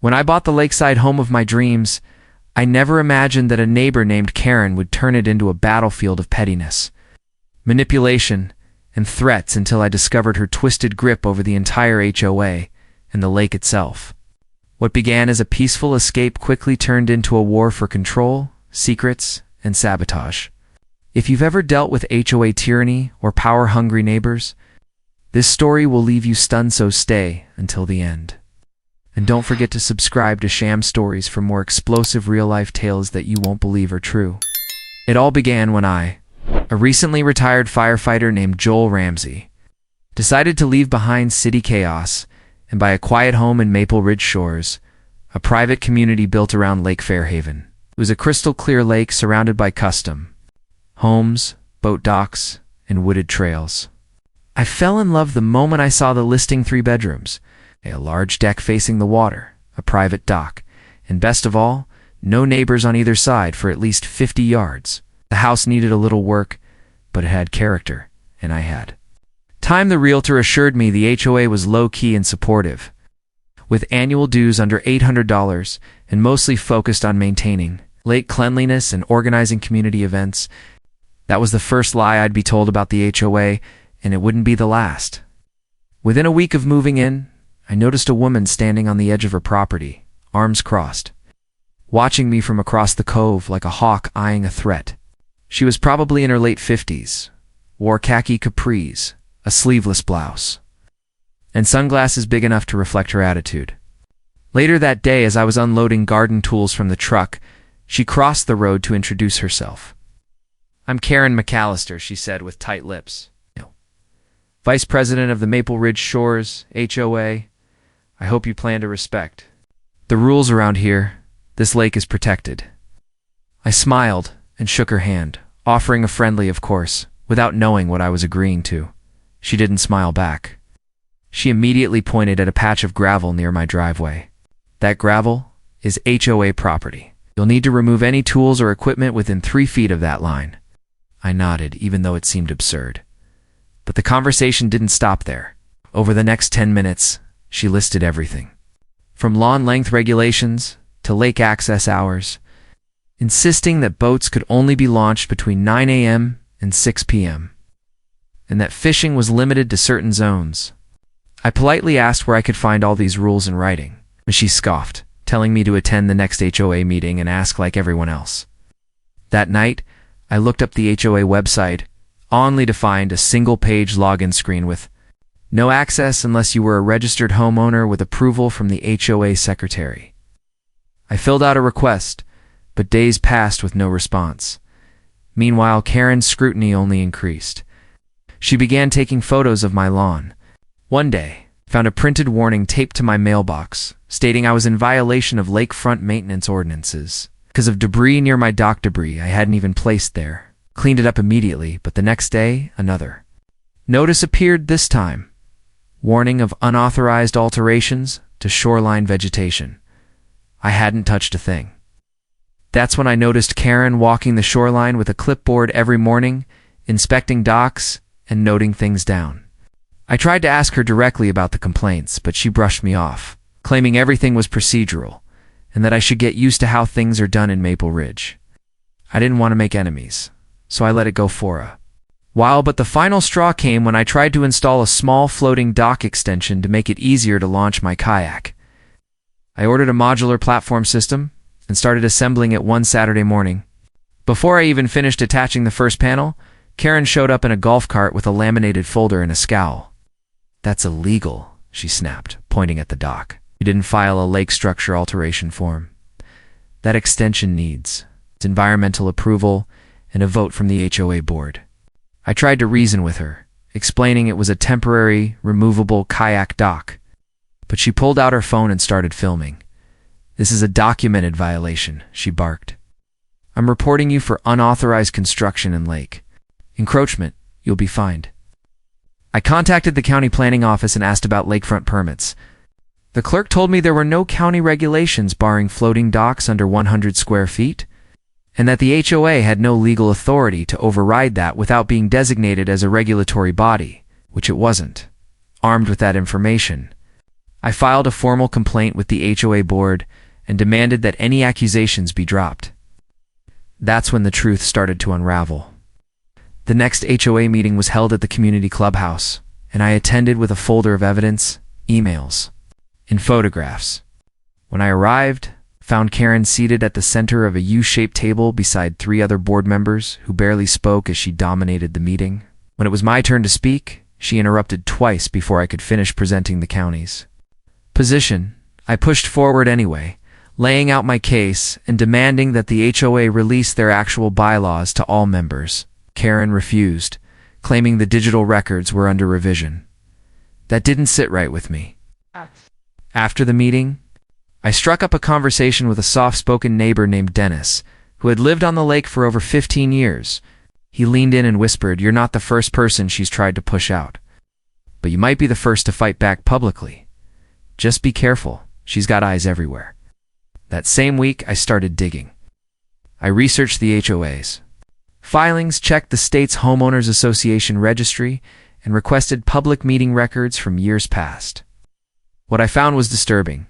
When I bought the lakeside home of my dreams, I never imagined that a neighbor named Karen would turn it into a battlefield of pettiness, manipulation, and threats until I discovered her twisted grip over the entire HOA and the lake itself. What began as a peaceful escape quickly turned into a war for control, secrets, and sabotage. If you've ever dealt with HOA tyranny or power-hungry neighbors, this story will leave you stunned, so stay until the end. And don't forget to subscribe to Sham Stories for more explosive real-life tales that you won't believe are true. It all began when I, a recently retired firefighter named Joel Ramsey, decided to leave behind city chaos and buy a quiet home in Maple Ridge Shores, a private community built around Lake Fairhaven. It was a crystal-clear lake surrounded by custom homes, boat docks, and wooded trails. I fell in love the moment I saw the listing: 3 bedrooms, a large deck facing the water, a private dock, and best of all, no neighbors on either side for at least 50 yards. The house needed a little work, but it had character, and I had time. The realtor assured me the HOA was low-key and supportive, with annual dues under $800 and mostly focused on maintaining lake cleanliness and organizing community events. That was the first lie I'd be told about the HOA, and it wouldn't be the last. Within a week of moving in, I noticed a woman standing on the edge of her property, arms crossed, watching me from across the cove like a hawk eyeing a threat. She was probably in her late 50s, wore khaki capris, a sleeveless blouse, and sunglasses big enough to reflect her attitude. Later that day, as I was unloading garden tools from the truck, she crossed the road to introduce herself. "I'm Karen McAllister," she said with tight lips. "Vice President of the Maple Ridge Shores, HOA. I hope you plan to respect the rules around here. This lake is protected." I smiled and shook her hand, offering a friendly of course, without knowing what I was agreeing to. She didn't smile back. She immediately pointed at a patch of gravel near my driveway. "That gravel is HOA property. You'll need to remove any tools or equipment within 3 feet of that line." I nodded, even though it seemed absurd. But the conversation didn't stop there. Over the next 10 minutes, she listed everything, from lawn length regulations to lake access hours, insisting that boats could only be launched between 9 a.m. and 6 p.m., and that fishing was limited to certain zones. I politely asked where I could find all these rules in writing, but she scoffed, telling me to attend the next HOA meeting and ask like everyone else. That night, I looked up the HOA website, only to find a single-page login screen with no access unless you were a registered homeowner with approval from the HOA secretary. I filled out a request, but days passed with no response. Meanwhile, Karen's scrutiny only increased. She began taking photos of my lawn. One day, I found a printed warning taped to my mailbox, stating I was in violation of lakefront maintenance ordinances because of debris near my dock. Debris I hadn't even placed there. Cleaned it up immediately, but the next day, another notice appeared, this time. Warning of unauthorized alterations to shoreline vegetation. I hadn't touched a thing. That's when I noticed Karen walking the shoreline with a clipboard every morning, inspecting docks and noting things down. I tried to ask her directly about the complaints, but she brushed me off, claiming everything was procedural and that I should get used to how things are done in Maple Ridge. I didn't want to make enemies, so I let it go for a while, but the final straw came when I tried to install a small floating dock extension to make it easier to launch my kayak. I ordered a modular platform system and started assembling it one Saturday morning. Before I even finished attaching the first panel, Karen showed up in a golf cart with a laminated folder and a scowl. "That's illegal," she snapped, pointing at the dock. "You didn't file a lake structure alteration form. That extension needs environmental approval and a vote from the HOA board." I tried to reason with her, explaining it was a temporary, removable kayak dock, but she pulled out her phone and started filming. "This is a documented violation," she barked. "I'm reporting you for unauthorized construction in lake encroachment. You'll be fined." I contacted the county planning office and asked about lakefront permits. The clerk told me there were no county regulations barring floating docks under 100 square feet, and that the HOA had no legal authority to override that without being designated as a regulatory body, which it wasn't. Armed with that information, I filed a formal complaint with the HOA board and demanded that any accusations be dropped. That's when the truth started to unravel. The next HOA meeting was held at the community clubhouse, and I attended with a folder of evidence, emails, and photographs. When I arrived, found Karen seated at the center of a U-shaped table beside 3 other board members who barely spoke as she dominated the meeting. When it was my turn to speak, she interrupted twice before I could finish presenting the county's position. I pushed forward anyway, laying out my case and demanding that the HOA release their actual bylaws to all members. Karen refused, claiming the digital records were under revision. That didn't sit right with me. After the meeting, I struck up a conversation with a soft-spoken neighbor named Dennis, who had lived on the lake for over 15 years. He leaned in and whispered, "You're not the first person she's tried to push out, but you might be the first to fight back publicly. Just be careful, she's got eyes everywhere." That same week, I started digging. I researched the HOA's filings, checked the state's Homeowners Association registry, and requested public meeting records from years past. What I found was disturbing.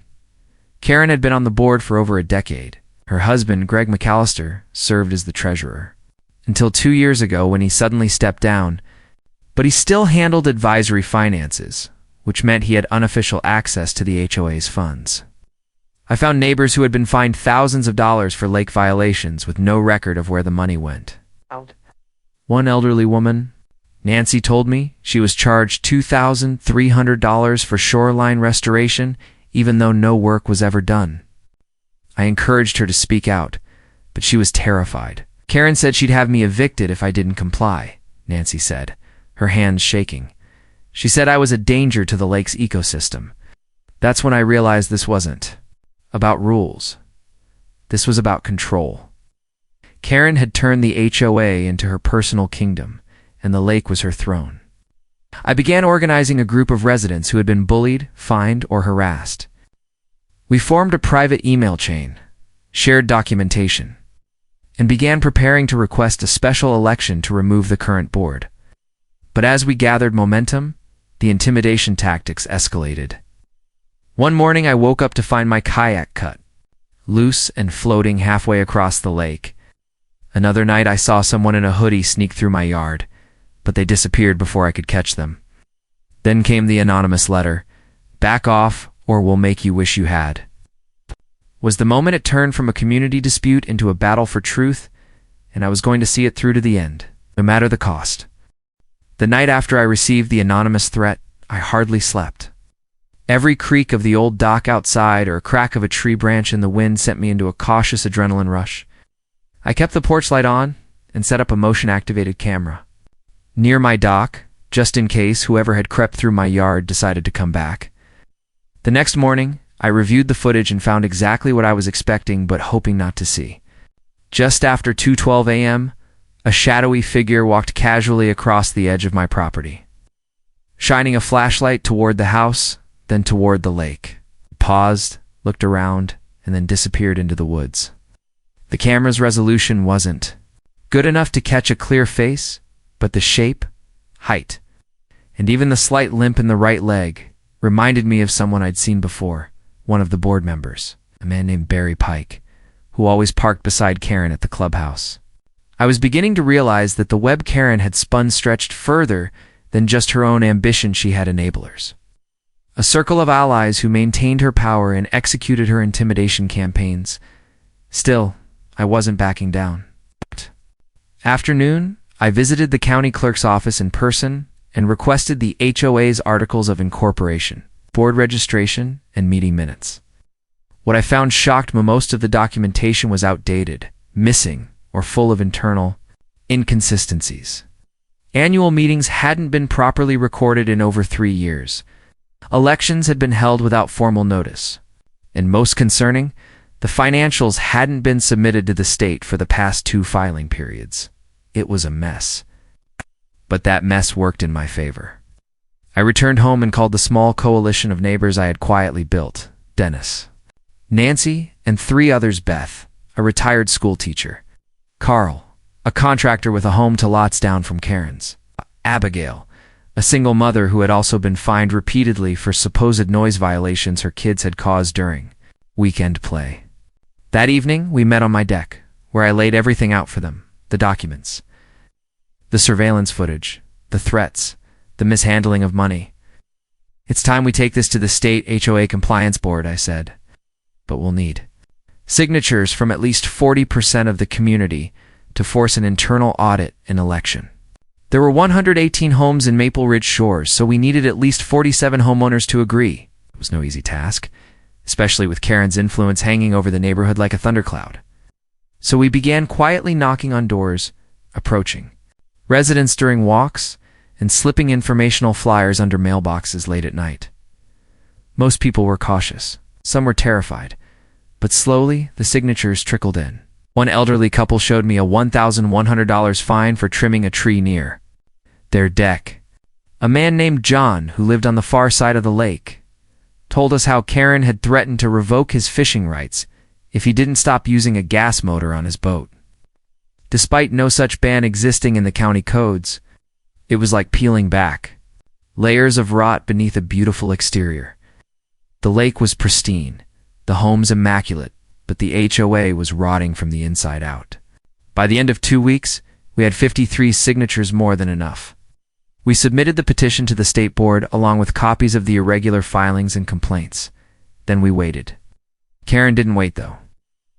Karen had been on the board for over a decade. Her husband, Greg McAllister, served as the treasurer, until 2 years ago when he suddenly stepped down, but he still handled advisory finances, which meant he had unofficial access to the HOA's funds. I found neighbors who had been fined thousands of dollars for lake violations with no record of where the money went. One elderly woman, Nancy, told me she was charged $2,300 for shoreline restoration even though no work was ever done. I encouraged her to speak out, but she was terrified. Karen said she'd have me evicted if I didn't comply, Nancy said, her hands shaking. She said I was a danger to the lake's ecosystem. That's when I realized this wasn't about rules. This was about control. Karen had turned the HOA into her personal kingdom, and the lake was her throne. I began organizing a group of residents who had been bullied, fined, or harassed. We formed a private email chain, shared documentation, and began preparing to request a special election to remove the current board. But as we gathered momentum, the intimidation tactics escalated. One morning I woke up to find my kayak cut, loose and floating halfway across the lake. Another night I saw someone in a hoodie sneak through my yard, but they disappeared before I could catch them. Then came the anonymous letter, "Back off or we'll make you wish you had." Was the moment it turned from a community dispute into a battle for truth, and I was going to see it through to the end, no matter the cost. The night after I received the anonymous threat, I hardly slept. Every creak of the old dock outside or a crack of a tree branch in the wind sent me into a cautious adrenaline rush. I kept the porch light on and set up a motion-activated camera near my dock, just in case whoever had crept through my yard decided to come back. The next morning, I reviewed the footage and found exactly what I was expecting but hoping not to see. Just after 2:12 a.m., a shadowy figure walked casually across the edge of my property, shining a flashlight toward the house, then toward the lake. He paused, looked around, and then disappeared into the woods. The camera's resolution wasn't good enough to catch a clear face, but the shape, height, and even the slight limp in the right leg reminded me of someone I'd seen before, one of the board members, a man named Barry Pike, who always parked beside Karen at the clubhouse. I was beginning to realize that the web Karen had spun stretched further than just her own ambition. She had enablers, a circle of allies who maintained her power and executed her intimidation campaigns. Still, I wasn't backing down. Afternoon, I visited the county clerk's office in person and requested the HOA's articles of incorporation, board registration, and meeting minutes. What I found shocked me. Most of the documentation was outdated, missing, or full of internal inconsistencies. Annual meetings hadn't been properly recorded in over 3 years. Elections had been held without formal notice. And most concerning, the financials hadn't been submitted to the state for the past 2 filing periods. It was a mess. But that mess worked in my favor. I returned home and called the small coalition of neighbors I had quietly built: Dennis, Nancy, and 3 others: Beth, a retired school teacher; Carl, a contractor with a home 2 lots down from Karen's; Abigail, A single mother who had also been fined repeatedly for supposed noise violations her kids had caused during weekend play. That evening, we met on my deck, where I laid everything out for them: the documents, the surveillance footage, the threats, the mishandling of money. "It's time we take this to the state HOA compliance board," I said. "But we'll need signatures from at least 40% of the community to force an internal audit and election." There were 118 homes in Maple Ridge Shores, so we needed at least 47 homeowners to agree. It was no easy task, especially with Karen's influence hanging over the neighborhood like a thundercloud. So we began quietly knocking on doors, approaching residents during walks, and slipping informational flyers under mailboxes late at night. Most people were cautious. Some were terrified. But slowly, the signatures trickled in. One elderly couple showed me a $1,100 fine for trimming a tree near their deck. A man named John, who lived on the far side of the lake, told us how Karen had threatened to revoke his fishing rights if he didn't stop using a gas motor on his boat. Despite no such ban existing in the county codes, it was like peeling back layers of rot beneath a beautiful exterior. The lake was pristine, the homes immaculate, but the HOA was rotting from the inside out. By the end of 2 weeks, we had 53 signatures, more than enough. We submitted the petition to the state board along with copies of the irregular filings and complaints. Then we waited. Karen didn't wait, though.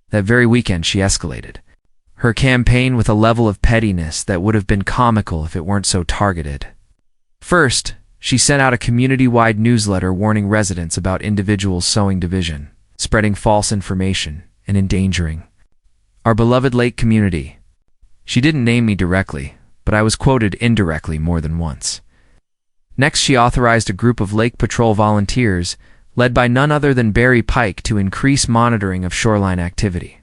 That very weekend, she escalated her campaign with a level of pettiness that would have been comical if it weren't so targeted. First, she sent out a community-wide newsletter warning residents about individuals sowing division, spreading false information, and endangering our beloved lake community. She didn't name me directly, but I was quoted indirectly more than once. Next, she authorized a group of Lake Patrol volunteers, led by none other than Barry Pike, to increase monitoring of shoreline activity.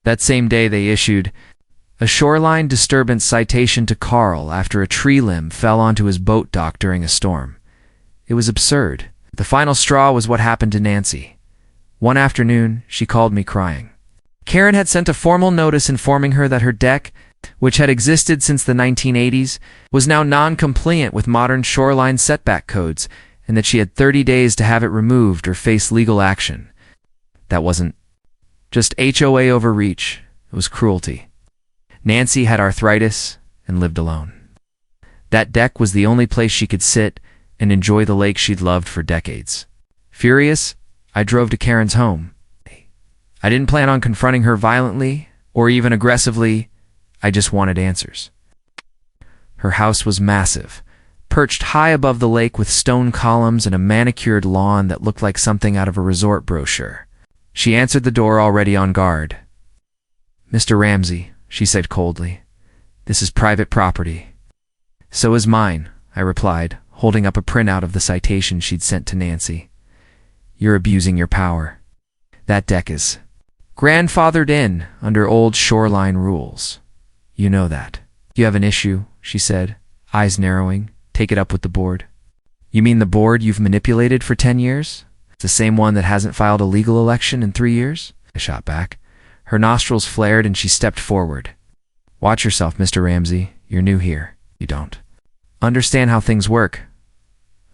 That same day, they issued a shoreline disturbance citation to Carl after a tree limb fell onto his boat dock during a storm. It was absurd. The final straw was what happened to Nancy. One afternoon, she called me crying. Karen had sent a formal notice informing her that her deck, which had existed since the 1980s, was now non-compliant with modern shoreline setback codes, and that she had 30 days to have it removed or face legal action. That wasn't just HOA overreach, it was cruelty. Nancy had arthritis and lived alone. That deck was the only place she could sit and enjoy the lake she'd loved for decades. Furious, I drove to Karen's home. I didn't plan on confronting her violently or even aggressively. I just wanted answers. Her house was massive, perched high above the lake with stone columns and a manicured lawn that looked like something out of a resort brochure. She answered the door, already on guard. "Mr. Ramsey," she said coldly, "this is private property." "So is mine," I replied, holding up a printout of the citation she'd sent to Nancy. "You're abusing your power. That deck is grandfathered in under old shoreline rules. You know that." "You have an issue," she said, eyes narrowing. "Take it up with the board." "You mean the board you've manipulated for 10 years? The same one that hasn't filed a legal election in 3 years?" I shot back. Her nostrils flared and she stepped forward. "Watch yourself, Mr. Ramsey. You're new here. You don't understand how things work."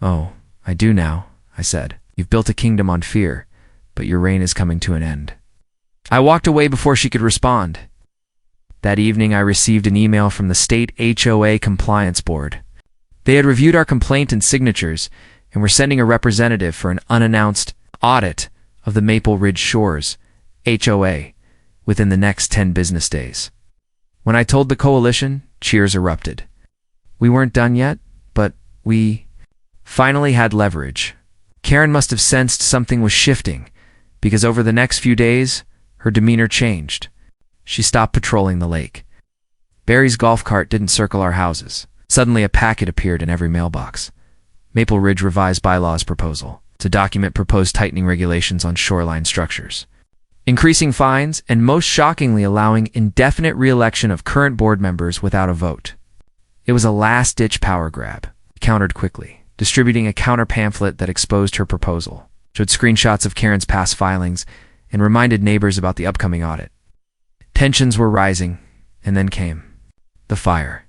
"Oh, I do now," I said. "You've built a kingdom on fear, but your reign is coming to an end." I walked away before she could respond. That evening, I received an email from the state HOA compliance board. They had reviewed our complaint and signatures and were sending a representative for an unannounced audit of the Maple Ridge Shores HOA within the next 10 business days. When I told the coalition, cheers erupted. We weren't done yet, but we finally had leverage. Karen must have sensed something was shifting, because over the next few days, her demeanor changed. She stopped patrolling the lake. Barry's golf cart didn't circle our houses. Suddenly, a packet appeared in every mailbox. Maple Ridge Revised Bylaws Proposal, to document proposed tightening regulations on shoreline structures, increasing fines, and most shockingly allowing indefinite re-election of current board members without a vote. It was a last-ditch power grab. He countered quickly, distributing a counter pamphlet that exposed her proposal, showed screenshots of Karen's past filings, and reminded neighbors about the upcoming audit. Tensions were rising, and then came the fire.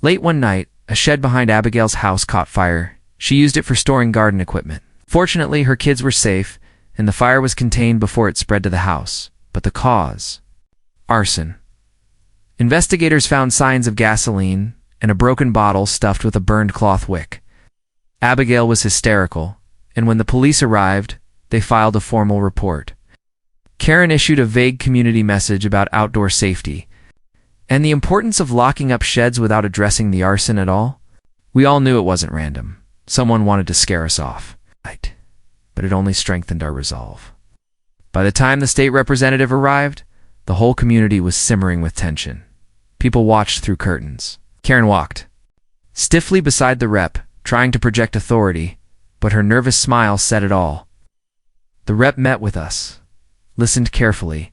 Late one night, A shed behind Abigail's house caught fire. She used it for storing garden equipment. Fortunately, her kids were safe, and the fire was contained before it spread to the house. But the cause? Arson. Investigators found signs of gasoline and a broken bottle stuffed with a burned cloth wick. Abigail was hysterical, and when the police arrived, they filed a formal report. Karen issued a vague community message about outdoor safety and the importance of locking up sheds without addressing the arson at all. We all knew it wasn't random. Someone wanted to scare us off. Right. But it only strengthened our resolve. By the time the state representative arrived, the whole community was simmering with tension. People watched through curtains. Karen walked stiffly beside the rep, trying to project authority, but her nervous smile said it all. The rep met with us, listened carefully,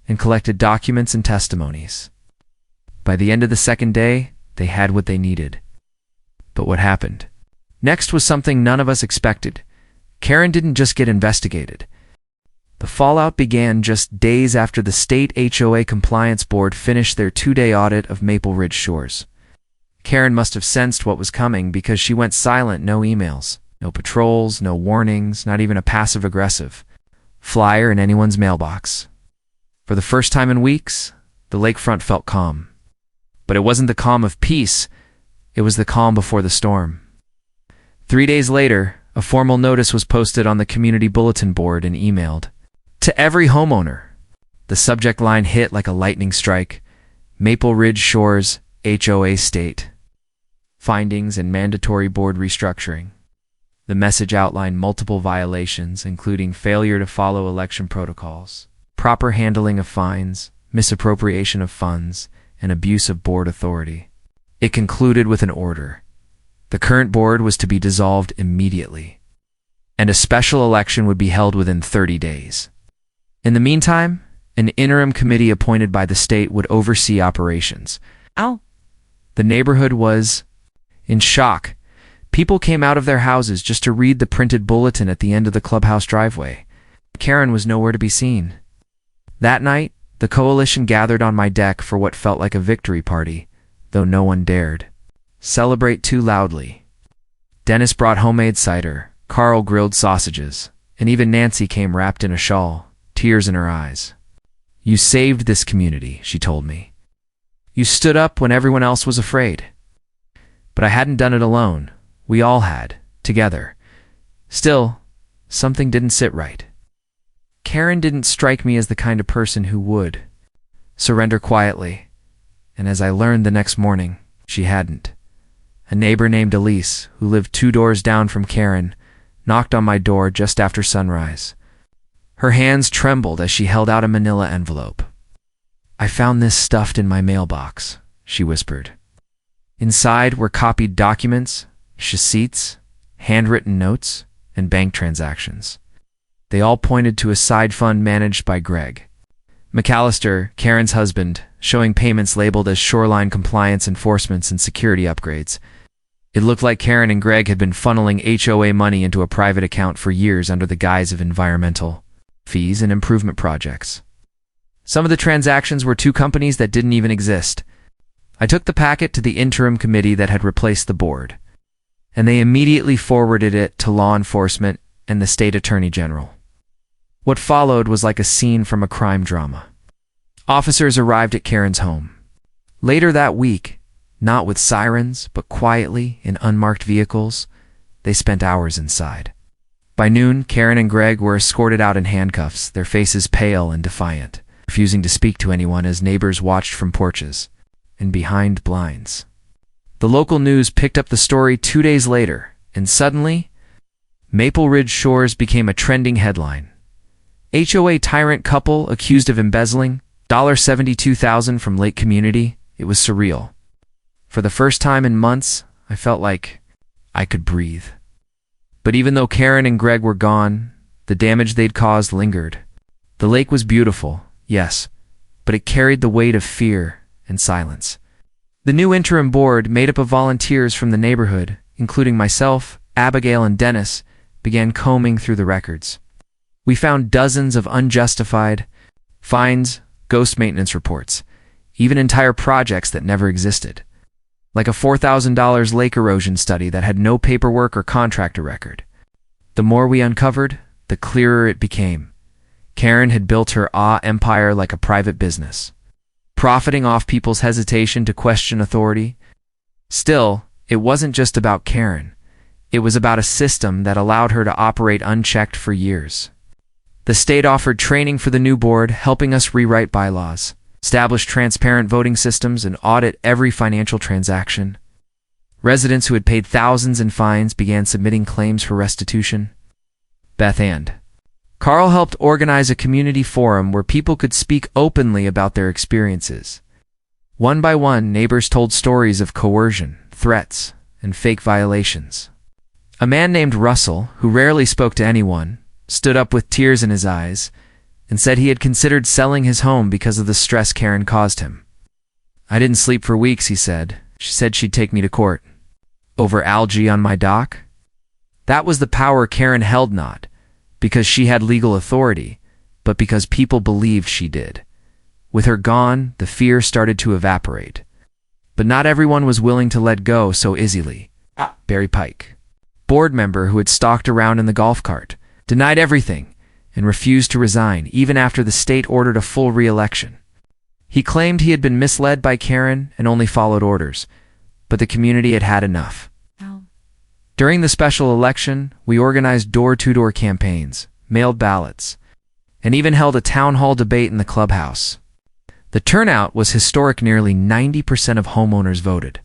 and collected documents and testimonies. By the end of the second day, they had what they needed. But what happened? Next was something none of us expected. Karen didn't just get investigated. The fallout began just days after the state HOA compliance board finished their 2-day audit of Maple Ridge Shores. Karen must have sensed what was coming because she went silent. No emails, no patrols, no warnings, not even a passive-aggressive flyer in anyone's mailbox. For the first time in weeks, the lakefront felt calm. But it wasn't the calm of peace, it was the calm before the storm. 3 days later, a formal notice was posted on the community bulletin board and emailed to every homeowner. The subject line hit like a lightning strike: Maple Ridge Shores HOA State Findings and Mandatory Board Restructuring. The message outlined multiple violations, including failure to follow election protocols, proper handling of fines, misappropriation of funds, and abuse of board authority. It concluded with an order. The current board was to be dissolved immediately, and a special election would be held within 30 days. In the meantime, an interim committee appointed by the state would oversee operations. The neighborhood was in shock. People came out of their houses just to read the printed bulletin at the end of the clubhouse driveway. Karen was nowhere to be seen. That night, the coalition gathered on my deck for what felt like a victory party, though no one dared celebrate too loudly. Dennis brought homemade cider, Carl grilled sausages, and even Nancy came wrapped in a shawl, tears in her eyes. "You saved this community," she told me. "You stood up when everyone else was afraid." But I hadn't done it alone. We all had, together. Still, something didn't sit right. Karen didn't strike me as the kind of person who would surrender quietly, and as I learned the next morning, she hadn't. A neighbor named Elise, who lived 2 doors down from Karen, knocked on my door just after sunrise. Her hands trembled as she held out a manila envelope. "I found this stuffed in my mailbox," she whispered. Inside were copied documents, receipts, handwritten notes, and bank transactions. They all pointed to a side fund managed by Greg McAllister, Karen's husband, showing payments labeled as shoreline compliance enforcements and security upgrades. It looked like Karen and Greg had been funneling HOA money into a private account for years under the guise of environmental fees and improvement projects. Some of the transactions were to companies that didn't even exist. I took the packet to the interim committee that had replaced the board, and they immediately forwarded it to law enforcement and the state attorney general. What followed was like a scene from a crime drama. Officers arrived at Karen's home. Later that week, not with sirens, but quietly in unmarked vehicles, they spent hours inside. By noon, Karen and Greg were escorted out in handcuffs, their faces pale and defiant, refusing to speak to anyone as neighbors watched from porches and behind blinds. The local news picked up the story 2 days later, and suddenly, Maple Ridge Shores became a trending headline. HOA tyrant couple accused of embezzling $72,000 from Lake Community. It was surreal. For the first time in months, I felt like I could breathe. But even though Karen and Greg were gone, the damage they'd caused lingered. The lake was beautiful, yes, but it carried the weight of fear and silence. The new interim board, made up of volunteers from the neighborhood, including myself, Abigail, and Dennis, began combing through the records. We found dozens of unjustified fines, ghost maintenance reports, even entire projects that never existed. like a $4,000 lake erosion study that had no paperwork or contractor record. The more we uncovered, the clearer it became. Karen had built her HOA empire like a private business, profiting off people's hesitation to question authority. Still, it wasn't just about Karen. It was about a system that allowed her to operate unchecked for years. The state offered training for the new board, helping us rewrite bylaws, establish transparent voting systems, and audit every financial transaction. Residents who had paid thousands in fines began submitting claims for restitution. Beth and Carl helped organize a community forum where people could speak openly about their experiences. One by one, neighbors told stories of coercion, threats, and fake violations. A man named Russell, who rarely spoke to anyone, stood up with tears in his eyes and said he had considered selling his home because of the stress Karen caused him. "I didn't sleep for weeks," he said. "She said she'd take me to court. Over algae on my dock?" That was the power Karen held, not because she had legal authority, but because people believed she did. With her gone, the fear started to evaporate. But not everyone was willing to let go so easily. Barry Pike, board member who had stalked around in the golf cart, denied everything and refused to resign even after the state ordered a full re-election. He claimed he had been misled by Karen and only followed orders, but the community had had enough. During the special election, we organized door-to-door campaigns, mailed ballots, and even held a town hall debate in the clubhouse. The turnout was historic. Nearly 90% of homeowners voted,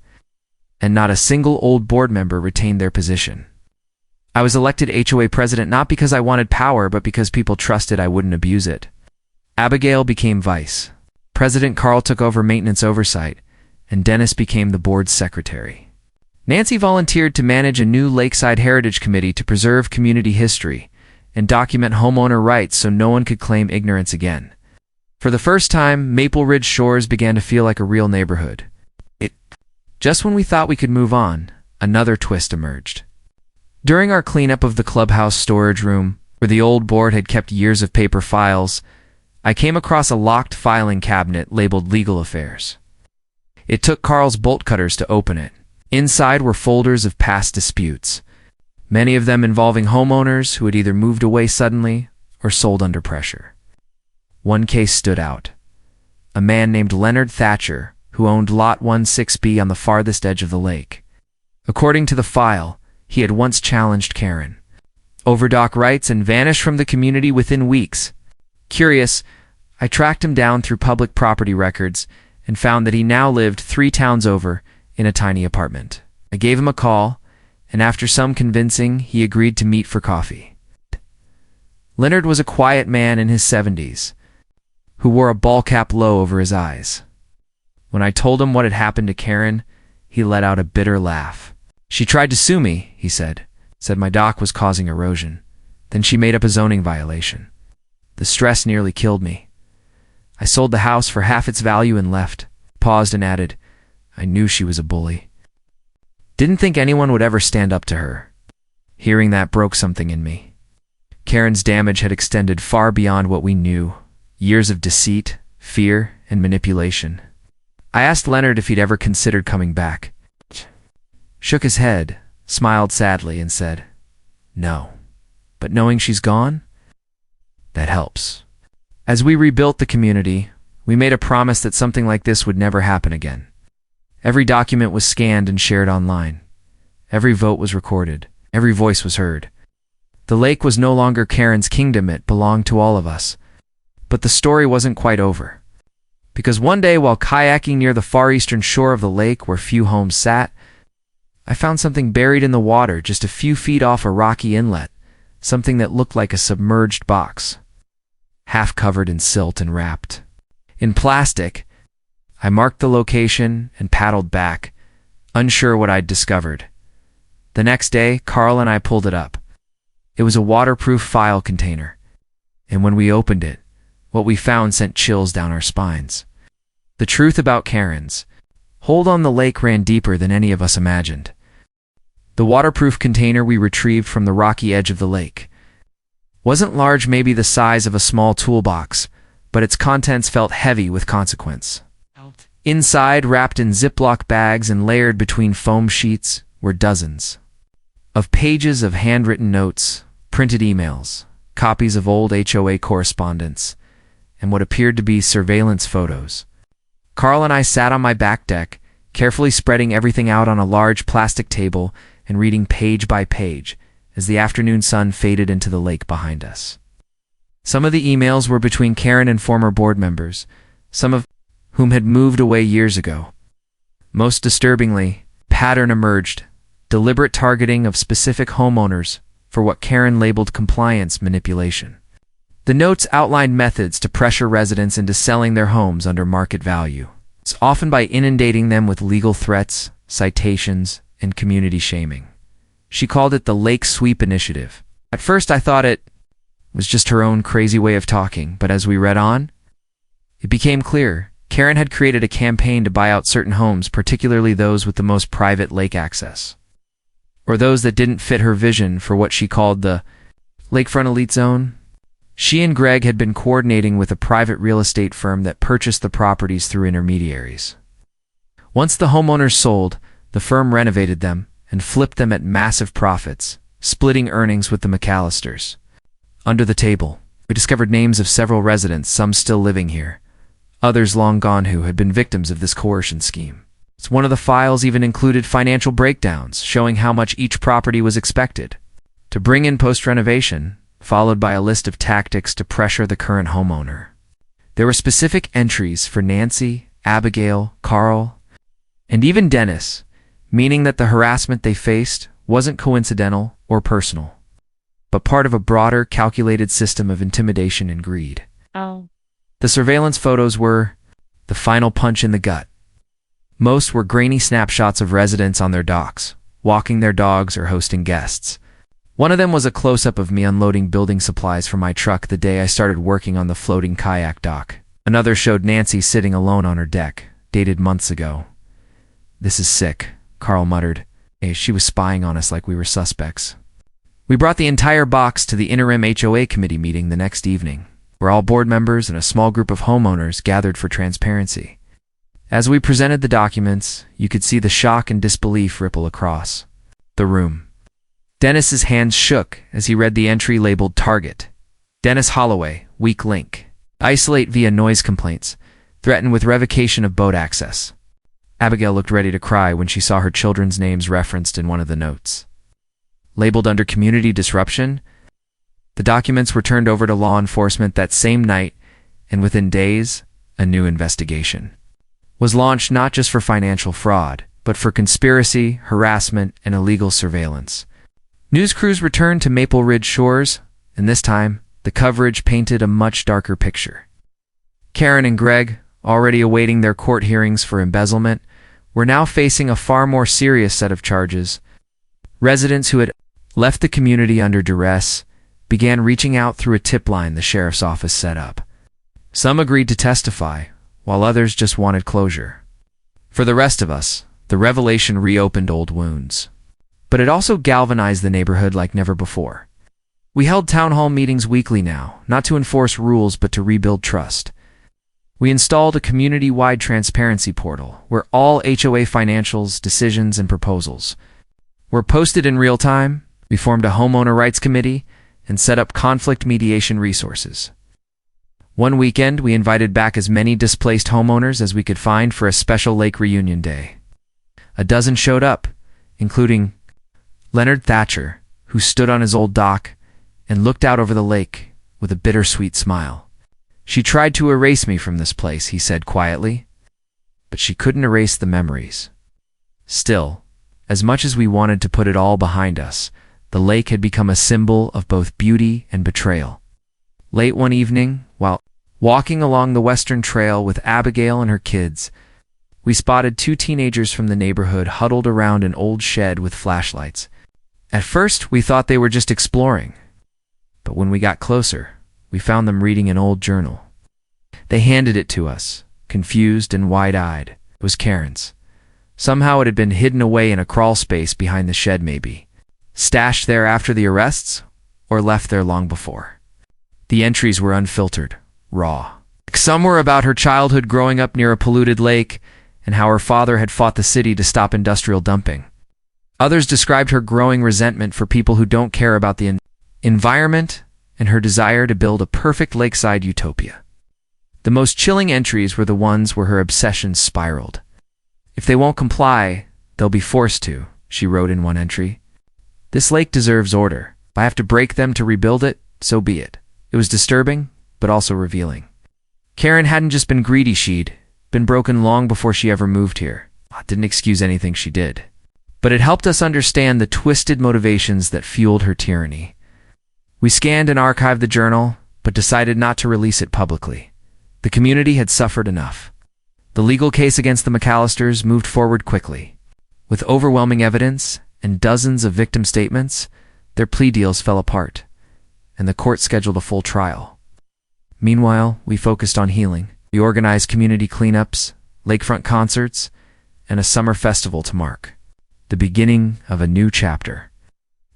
and not a single old board member retained their position. I was elected HOA president not because I wanted power, but because people trusted I wouldn't abuse it. Abigail became vice. President Carl took over maintenance oversight, and Dennis became the board's secretary. Nancy volunteered to manage a new Lakeside Heritage Committee to preserve community history and document homeowner rights so no one could claim ignorance again. For the first time, Maple Ridge Shores began to feel like a real neighborhood. Just when we thought we could move on, another twist emerged. During our cleanup of the clubhouse storage room, where the old board had kept years of paper files, I came across a locked filing cabinet labeled Legal Affairs. It took Carl's bolt cutters to open it. Inside were folders of past disputes, many of them involving homeowners who had either moved away suddenly or sold under pressure. One case stood out. A man named Leonard Thatcher, who owned Lot 16B on the farthest edge of the lake. According to the file, he had once challenged Karen over dock rights and vanished from the community within weeks. Curious, I tracked him down through public property records and found that he now lived 3 towns over in a tiny apartment. I gave him a call, and after some convincing, he agreed to meet for coffee. Leonard was a quiet man in his 70s, who wore a ball cap low over his eyes. When I told him what had happened to Karen, he let out a bitter laugh. "She tried to sue me," he said my dock was causing erosion. Then she made up a zoning violation. The stress nearly killed me. I sold the house for half its value and left, paused and added, "I knew she was a bully. Didn't think anyone would ever stand up to her." Hearing that broke something in me. Karen's damage had extended far beyond what we knew. Years of deceit, fear, and manipulation. I asked Leonard if he'd ever considered coming back. Shook his head, smiled sadly, and said, "No. But knowing she's gone, that helps." As we rebuilt the community, we made a promise that something like this would never happen again. Every document was scanned and shared online. Every vote was recorded. Every voice was heard. The lake was no longer Karen's kingdom. It belonged to all of us. But the story wasn't quite over. Because one day, while kayaking near the far eastern shore of the lake where few homes sat, I found something buried in the water just a few feet off a rocky inlet, something that looked like a submerged box, half covered in silt and wrapped in plastic. I marked the location and paddled back, unsure what I'd discovered. The next day, Carl and I pulled it up. It was a waterproof file container, and when we opened it, what we found sent chills down our spines. The truth about Karen's hold on the lake ran deeper than any of us imagined. The waterproof container we retrieved from the rocky edge of the lake wasn't large, maybe the size of a small toolbox, but its contents felt heavy with consequence. Inside, wrapped in Ziploc bags and layered between foam sheets, were dozens of pages of handwritten notes, printed emails, copies of old HOA correspondence, and what appeared to be surveillance photos. Carl and I sat on my back deck, carefully spreading everything out on a large plastic table and reading page by page as the afternoon sun faded into the lake behind us. Some of the emails were between Karen and former board members, some of whom had moved away years ago. Most disturbingly, pattern emerged: deliberate targeting of specific homeowners for what Karen labeled compliance manipulation. The notes outlined methods to pressure residents into selling their homes under market value, often by inundating them with legal threats, citations, and community shaming. She called it the Lake Sweep Initiative. At first I thought it was just her own crazy way of talking, but as we read on, it became clear Karen had created a campaign to buy out certain homes, particularly those with the most private lake access, or those that didn't fit her vision for what she called the lakefront elite zone. She and Greg had been coordinating with a private real estate firm that purchased the properties through intermediaries. Once the homeowners sold, the firm renovated them and flipped them at massive profits, splitting earnings with the McAllisters. Under the table, we discovered names of several residents, some still living here, others long gone, who had been victims of this coercion scheme. One of the files even included financial breakdowns showing how much each property was expected to bring in post-renovation, followed by a list of tactics to pressure the current homeowner. There were specific entries for Nancy, Abigail, Carl, and even Dennis, meaning that the harassment they faced wasn't coincidental or personal, but part of a broader, calculated system of intimidation and greed. The surveillance photos were the final punch in the gut. Most were grainy snapshots of residents on their docks, walking their dogs or hosting guests. One of them was a close-up of me unloading building supplies from my truck the day I started working on the floating kayak dock. Another showed Nancy sitting alone on her deck, dated months ago. "This is sick," Carl muttered. She was spying on us like we were suspects. We brought the entire box to the interim HOA committee meeting the next evening, where all board members and a small group of homeowners gathered for transparency. As we presented the documents, you could see the shock and disbelief ripple across the room. Dennis's hands shook as he read the entry labeled Target. Dennis Holloway, weak link. Isolate via noise complaints. Threaten with revocation of boat access. Abigail looked ready to cry when she saw her children's names referenced in one of the notes. Labeled under community disruption, the documents were turned over to law enforcement that same night, and within days, a new investigation was launched, not just for financial fraud, but for conspiracy, harassment, and illegal surveillance. News crews returned to Maple Ridge shores, and this time, the coverage painted a much darker picture. Karen and Greg, already awaiting their court hearings for embezzlement, were now facing a far more serious set of charges. Residents who had left the community under duress began reaching out through a tip line the sheriff's office set up. Some agreed to testify, while others just wanted closure. For the rest of us, the revelation reopened old wounds. But it also galvanized the neighborhood like never before. We held town hall meetings weekly now, not to enforce rules but to rebuild trust. We installed a community-wide transparency portal where all HOA financials, decisions, and proposals were posted in real time. We formed a homeowner rights committee and set up conflict mediation resources. One weekend, we invited back as many displaced homeowners as we could find for a special lake reunion day. A dozen showed up, including Leonard Thatcher, who stood on his old dock and looked out over the lake with a bittersweet smile. "She tried to erase me from this place," he said quietly, "but she couldn't erase the memories." Still, as much as we wanted to put it all behind us, the lake had become a symbol of both beauty and betrayal. Late one evening, while walking along the Western Trail with Abigail and her kids, we spotted two teenagers from the neighborhood huddled around an old shed with flashlights. At first, we thought they were just exploring, but when we got closer, we found them reading an old journal. They handed it to us, confused and wide-eyed. It was Karen's. Somehow it had been hidden away in a crawl space behind the shed, maybe stashed there after the arrests, or left there long before. The entries were unfiltered, raw. Some were about her childhood growing up near a polluted lake and how her father had fought the city to stop industrial dumping. Others described her growing resentment for people who don't care about the environment and her desire to build a perfect lakeside utopia. The most chilling entries were the ones where her obsession spiraled. "If they won't comply, they'll be forced to," she wrote in one entry. "This lake deserves order. If I have to break them to rebuild it, so be it." It was disturbing, but also revealing. Karen hadn't just been greedy, she'd been broken long before she ever moved here. It didn't excuse anything she did, but it helped us understand the twisted motivations that fueled her tyranny. We scanned and archived the journal, but decided not to release it publicly. The community had suffered enough. The legal case against the McAllisters moved forward quickly. With overwhelming evidence and dozens of victim statements, their plea deals fell apart, and the court scheduled a full trial. Meanwhile, we focused on healing. We organized community cleanups, lakefront concerts, and a summer festival to mark the beginning of a new chapter.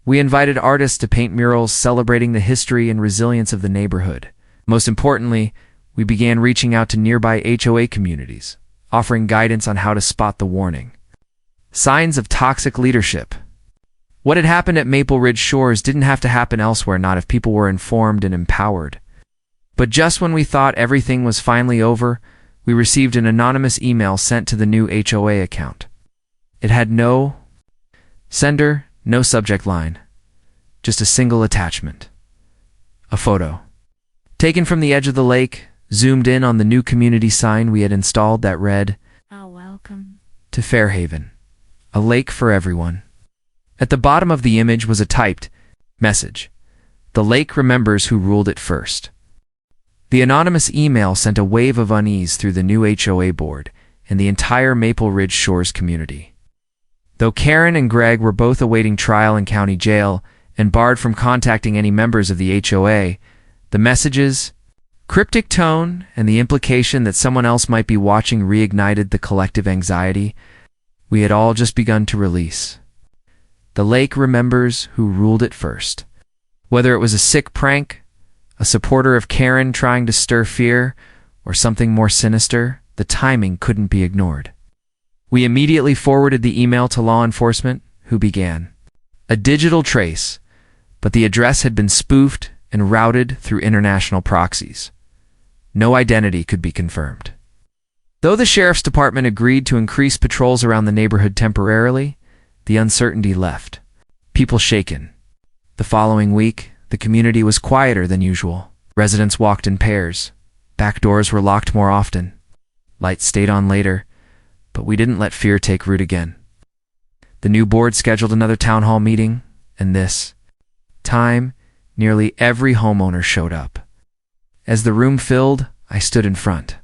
We invited artists to paint murals celebrating the history and resilience of the neighborhood. Most importantly, we began reaching out to nearby HOA communities, offering guidance on how to spot the warning signs of toxic leadership. What had happened at Maple Ridge Shores didn't have to happen elsewhere, not if people were informed and empowered. But just when we thought everything was finally over, we received an anonymous email sent to the new HOA account. It had no sender, no subject line, just a single attachment. A photo. Taken from the edge of the lake, zoomed in on the new community sign we had installed that read, "Welcome to Fairhaven, a lake for everyone." At the bottom of the image was a typed message. "The lake remembers who ruled it first." The anonymous email sent a wave of unease through the new HOA board and the entire Maple Ridge Shores community. Though Karen and Greg were both awaiting trial in county jail and barred from contacting any members of the HOA, the message's cryptic tone and the implication that someone else might be watching reignited the collective anxiety we had all just begun to release. The lake remembers who ruled it first. Whether it was a sick prank, a supporter of Karen trying to stir fear, or something more sinister, the timing couldn't be ignored. We immediately forwarded the email to law enforcement, who began a digital trace, but the address had been spoofed and routed through international proxies. No identity could be confirmed. Though the sheriff's department agreed to increase patrols around the neighborhood temporarily, the uncertainty left people shaken. The following week, the community was quieter than usual. Residents walked in pairs. Back doors were locked more often. Lights stayed on later, but we didn't let fear take root again. The new board scheduled another town hall meeting, and this time, nearly every homeowner showed up. As the room filled, I stood in front,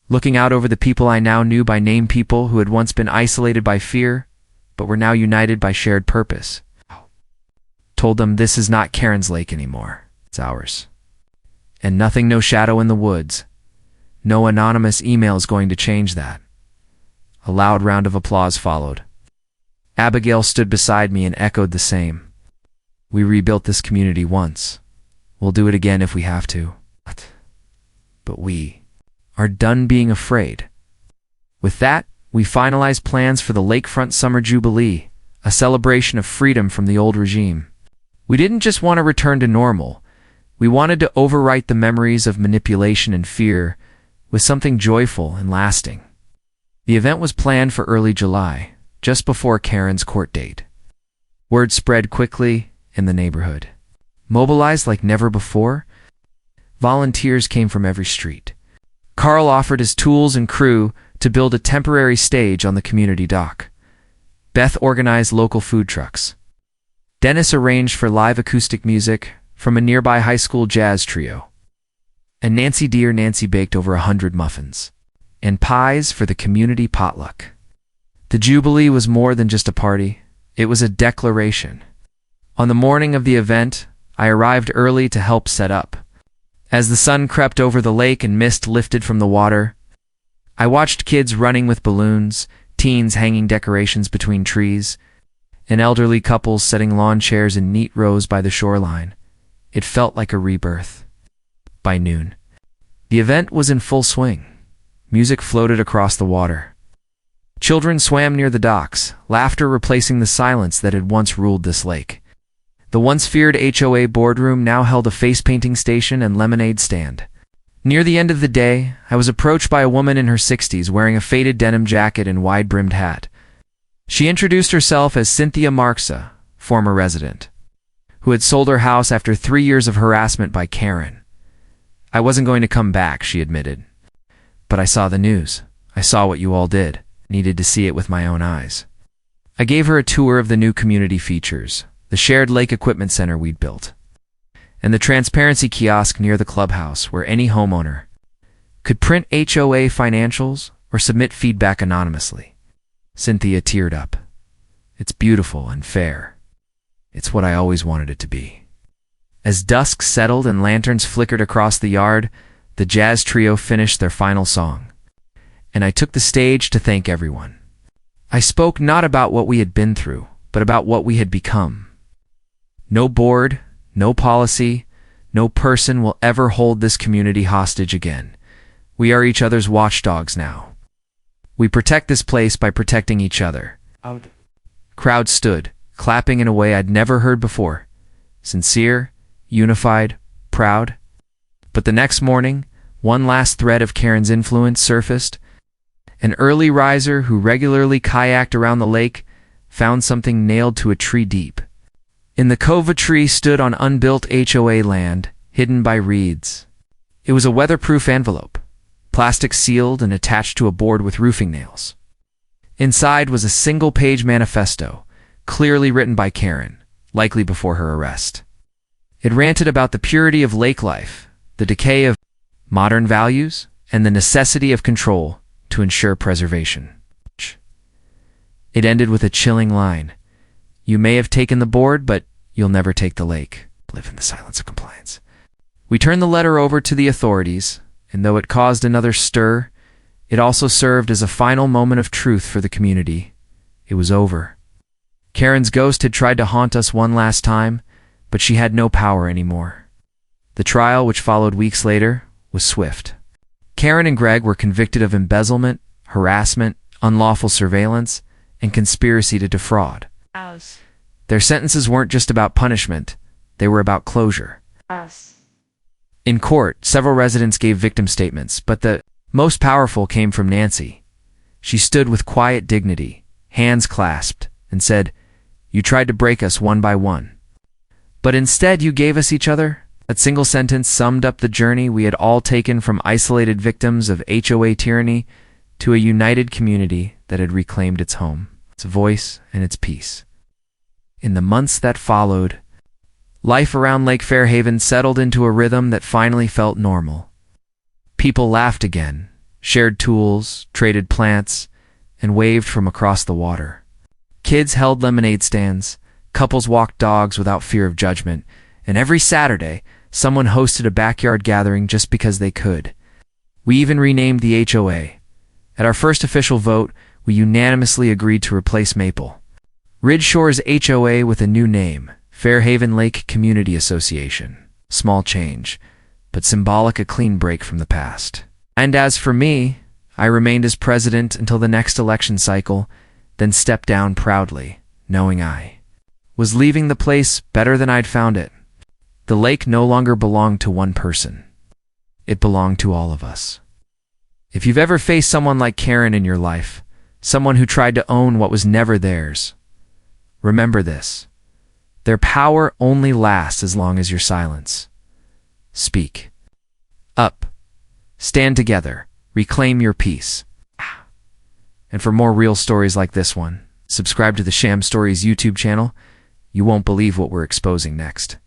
looking out over the people I now knew by name, people who had once been isolated by fear, but were now united by shared purpose. Told them this is not Karen's lake anymore, it's ours. And nothing, no shadow in the woods. No anonymous email is going to change that. A loud round of applause followed. Abigail stood beside me and echoed the same. We rebuilt this community once. We'll do it again if we have to. But we are done being afraid. With that, we finalized plans for the Lakefront Summer Jubilee, a celebration of freedom from the old regime. We didn't just want to return to normal. We wanted to overwrite the memories of manipulation and fear with something joyful and lasting. The event was planned for early July, just before Karen's court date. Word spread quickly in the neighborhood. Mobilized like never before, volunteers came from every street. Carl offered his tools and crew to build a temporary stage on the community dock. Beth organized local food trucks. Dennis arranged for live acoustic music from a nearby high school jazz trio. And Nancy baked over 100 muffins and pies for the community potluck. The Jubilee was more than just a party. It was a declaration. On the morning of the event, I arrived early to help set up. As the sun crept over the lake and mist lifted from the water, I watched kids running with balloons, teens hanging decorations between trees, and elderly couples setting lawn chairs in neat rows by the shoreline. It felt like a rebirth. By noon, The event was in full swing. Music floated across the water. Children swam near the docks, laughter replacing the silence that had once ruled this lake. The once feared HOA boardroom now held a face-painting station and lemonade stand. Near the end of the day, I was approached by a woman in her 60s wearing a faded denim jacket and wide-brimmed hat. She introduced herself as Cynthia Marksa, former resident, who had sold her house after 3 years of harassment by Karen. I wasn't going to come back, she admitted. But I saw the news. I saw what you all did. Needed to see it with my own eyes. I gave her a tour of the new community features, the shared lake equipment center we'd built, and the transparency kiosk near the clubhouse where any homeowner could print HOA financials or submit feedback anonymously. Cynthia teared up. It's beautiful and fair. It's what I always wanted it to be. As dusk settled and lanterns flickered across the yard, the jazz trio finished their final song, and I took the stage to thank everyone. I spoke not about what we had been through, but about what we had become. No board, no policy, no person will ever hold this community hostage again. We are each other's watchdogs now. We protect this place by protecting each other. Crowd stood, clapping in a way I'd never heard before. Sincere, unified, proud. But the next morning, one last thread of Karen's influence surfaced. An early riser who regularly kayaked around the lake found something nailed to a tree deep. In the cove, a tree stood on unbuilt HOA land, hidden by reeds. It was a weatherproof envelope, plastic sealed and attached to a board with roofing nails. Inside was a single-page manifesto, clearly written by Karen, likely before her arrest. It ranted about the purity of lake life, the decay of modern values, and the necessity of control to ensure preservation. It ended with a chilling line. You may have taken the board, but you'll never take the lake. Live in the silence of compliance. We turned the letter over to the authorities, and though it caused another stir, it also served as a final moment of truth for the community. It was over. Karen's ghost had tried to haunt us one last time, but she had no power anymore. The trial, which followed weeks later, was swift. Karen and Greg were convicted of embezzlement, harassment, unlawful surveillance, and conspiracy to defraud. Their sentences weren't just about punishment, they were about closure. In court, several residents gave victim statements, but the most powerful came from Nancy. She stood with quiet dignity, hands clasped, and said, "You tried to break us one by one. But instead you gave us each other." That single sentence summed up the journey we had all taken from isolated victims of HOA tyranny to a united community that had reclaimed its home, its voice, and its peace. In the months that followed, life around Lake Fairhaven settled into a rhythm that finally felt normal. People laughed again, shared tools, traded plants, and waved from across the water. Kids held lemonade stands, couples walked dogs without fear of judgment, and every Saturday, someone hosted a backyard gathering just because they could. We even renamed the HOA. At our first official vote, we unanimously agreed to replace Maple Ridge Shores HOA with a new name, Fairhaven Lake Community Association. Small change, but symbolic, a clean break from the past. And as for me, I remained as president until the next election cycle, then stepped down proudly, knowing I was leaving the place better than I'd found it. The lake no longer belonged to one person. It belonged to all of us. If you've ever faced someone like Karen in your life, someone who tried to own what was never theirs, remember this. Their power only lasts as long as your silence. Speak up. Stand together. Reclaim your peace. And for more real stories like this one, subscribe to the Sham Stories YouTube channel. You won't believe what we're exposing next.